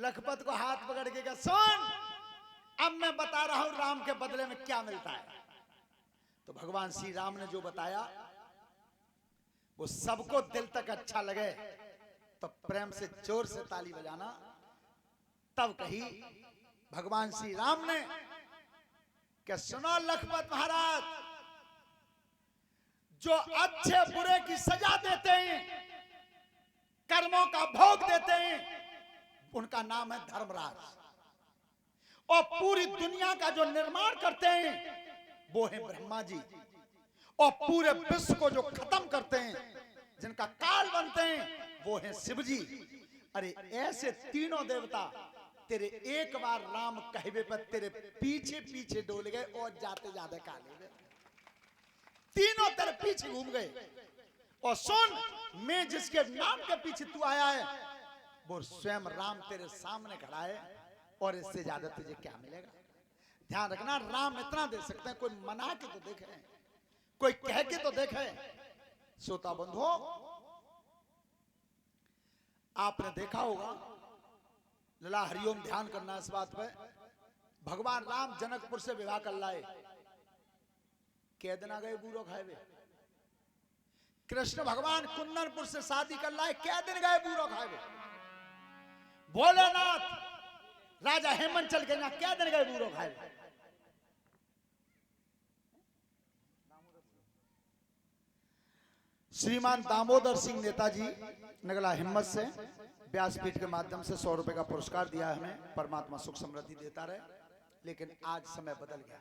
लखपत को हाथ पकड़ के कहा, सुन अब मैं बता रहा हूं राम के बदले में क्या मिलता है। तो भगवान श्री राम ने जो बताया वो सबको दिल तक अच्छा लगे तो प्रेम से जोर से ताली बजाना। तब कही भगवान श्री राम ने कि सुनो लखपत महाराज, जो अच्छे बुरे की सजा देते हैं, कर्मों का भोग देते हैं, उनका नाम है धर्मराज। और पूरी दुनिया का जो निर्माण करते हैं वो है ब्रह्मा जी। और पूरे विश्व को जो खत्म करते हैं, जिनका काल बनते हैं, वो है शिव जी। अरे ऐसे तीनों देवता तेरे एक बार राम कहवे पर तेरे पीछे पीछे डोल गए और जाते जाते काले गए, तीनों तेरे पीछे घूम गए। और सुन, मैं जिसके नाम के पीछे तू आया है वो स्वयं राम तेरे सामने खड़ा है, और इससे ज्यादा तुझे क्या मिलेगा। ध्यान रखना, राम इतना दे सकते हैं, कोई मना के तो देखे, कोई कह के तो देखे। श्रोता बंधु, आपने देखा होगा, लला हरिओम ध्यान करना इस बात पे, भगवान राम जनकपुर से विवाह कर लाए, कै दिन आ गए बूरो खाए। कृष्ण भगवान कुंदनपुर से शादी कर लाए, कै दिन गए बूरो खाए। भोलेनाथ राजा हेमंत चल के ना, कै दिन गए बूरो खाए। श्रीमान दामोदर सिंह नेताजी नगला हिम्मत से व्यासपीठ के माध्यम से 100 रुपए का पुरस्कार दिया है हमें। परमात्मा सुख समृद्धि देता रहे। लेकिन आज समय बदल गया।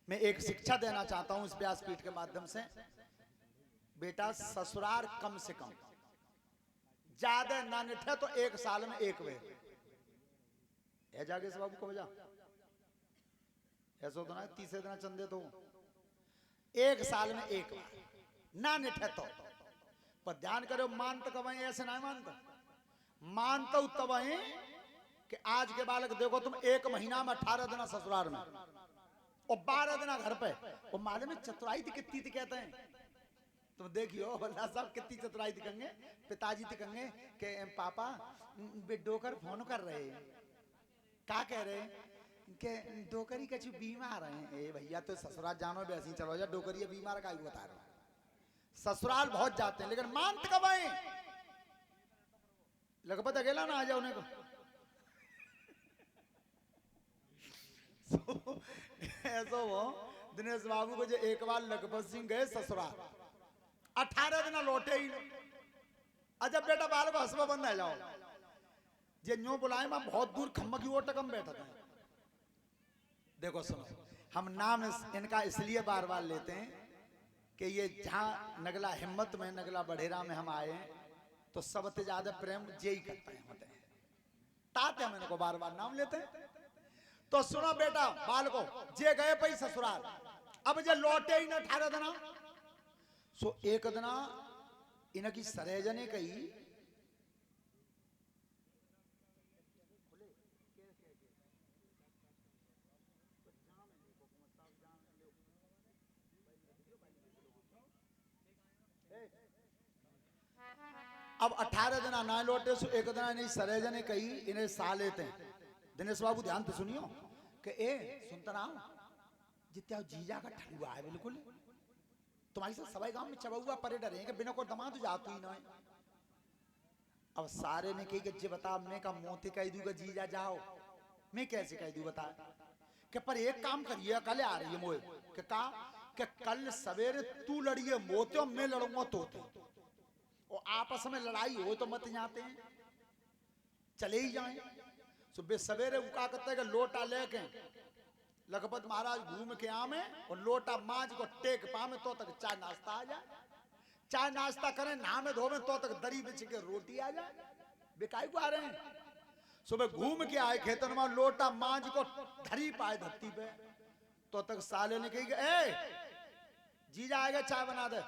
मैं एक शिक्षा देना चाहता हूं इस व्यासपीठ के माध्यम से। बेटा, ससुराल कम से कम ज्यादा ना निठे तो 1 साल में 1 बार है जागे से बाबू को बजा, ऐसा तो ना 30 दिन चंदे तो 1 साल में 1 बार ना निठे तो। पर ध्यान करो, मानता कब ऐसे ना मानता, मानता तब कि आज के बालक देखो तुम 1 महीना में 18 दिन ससुराल में और 12 दिन घर पे। वो मालूम है चतुराई थी कितनी थी कहते हैं। तुम देखियो अल्लाह साहब कितनी चतुराई दिखेंगे। पिताजी दिखेंगे कि पापा डोकर फोन कर रहे हैं, क्या कह रहे हैं कि डोकरी कछु बीमार है। ए भैया तो ससुराल जानो वैसे ही चलो जा, डोकरी बीमार का बता रहे हो। ससुराल बहुत जाते हैं लेकिन मानते कब आए। लगभग अकेला ना आ जाओ उन्हें को। ऐसा वो दिनेश बाबू को जो एक बार लखपत सिंह गए ससुराल, 18 दिन लौटे ही। अजब बेटा बाल को हंसवा बंद आ जाओ, जे न्यू बुलाए मैं बहुत दूर खम्मा की ओर टकम बैठा था। देखो सुनो, हम नाम इनका इसलिए बार बार लेते हैं कि ये जहां नगला हिम्मत में, नगला बढ़ेरा में हम आए हैं तो सबसे ज्यादा प्रेम जे ही करते हैं होते हैं, ताते हम इनको बार बार नाम लेते हैं। तो सुनो बेटा बाल को, जे गए पई ससुराल, अब जे लौटे ही ना 18 दिना। सो एक दिना इनकी सरेजा ने कही अब 18 दिन ना लौटे। सो एक दिन इन्हें सरेजा ने कही, इन्हें सा लेते हैं। दिनेश बाबू ध्यान तो सुनियो कि ए सुनता ना जित्या जीजा का ठलुआ है बिल्कुल तुम्हारी से सबाई गांव में चबुआ परे डरे कि बिना को दमाद जातू ही ना है। अब सारे ने कही कि जे बता मैं का मोती कह दूंगा जीजा जाओ, मैं कैसे कह दूं बता कि पर एक काम करिए, कल आ रही है मोए कि का कि कल सवेरे तू लड़िए मोते, मैं लड़ूंगा तोते, और आपस में लड़ाई हो तो मत जाते हैं, चले ही जाएं। सुबह सवेरे उका करते कि लोटा लेके लखपत महाराज घूम के आमे और लोटा मांझ को टेक पामे तो तक चाय नाश्ता आ जाए। चाय नाश्ता करें, नहामे धोवे तो तक दरी बिछ के रोटी आ जाए। बेकाई को आ रहे हैं। सुबह घूम के आए खेतन में, लोटा मांझ को धरी पाए धरती पे तो तक साले ने कही ए जीजा आएगा चाय बना दे।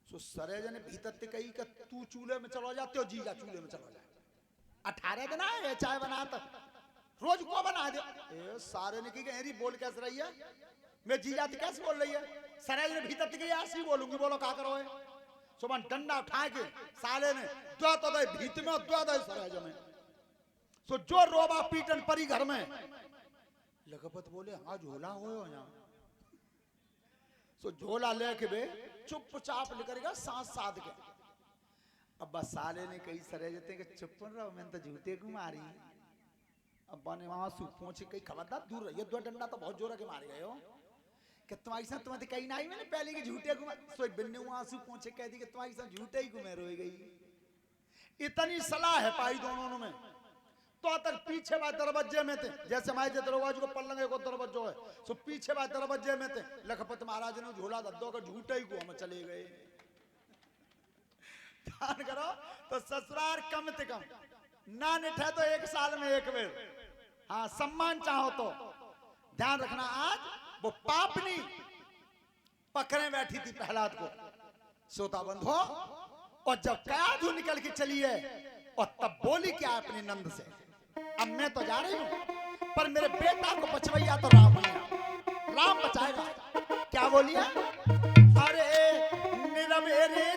सो सरेजा ने भीतर ते कही कि तू चूल्हे में चलो जाते हो, जीजा चूल्हे में चलो जाए। 18 दिन आए चाय बनाता, रोज को बना दे। ए सारे ने कही हेरी बोल कैसे रही है, मैं जीजा तो कैसे बोल रही है। सरेजा ने भीतर ते कही ऐसी बोलूंगी, बोलो क्या करो है। सुबह डंडा उठा के साले ने दो तो दे भीत में, दो दे सरेजा में। सो जो रोबा पीटन परी घर में लखपत बोले हाँ झोला हो यहाँ सो झोला लेके बे चुपचाप लेकर गया सांस साध के अब बस साले ने कई सरे जते कि चुप रहो मैंने तो जूते को मारी अब बने वहां सु पहुंचे कई खबरदार दूर रहिए दो डंडा तो बहुत जोर के मार गए हो कि तुम्हारी साथ तुम्हारे कहीं नहीं मैंने पहले के झूठे घुमा सो बिन्ने वहां सु पहुंचे कह दी कि तुम्हारी साथ झूठे ही घुमे रोई गई इतनी सलाह है पाई दोनों में तो तक पीछे वाले दरवाजे में थे जैसे हमारे दरवाजे को पल्लंगे को दरवाजो है सो पीछे वाले दरवाजे में थे लखपत महाराज ने झोला दद्दो का झूठे ही को हम चले गए ध्यान करो तो ससुराल कम से कम ना निठे तो 1 साल में एक बेर हाँ सम्मान चाहो तो ध्यान रखना आज वो पापनी पकड़े बैठी थी प्रहलाद को सोता बंद हो और जब कयाधु निकल के चली है और तब बोली क्या अपने नंद से अब मैं तो जा रही हूं पर मेरे बेटा को बचवैया तो राम बचाएगा क्या बोलिए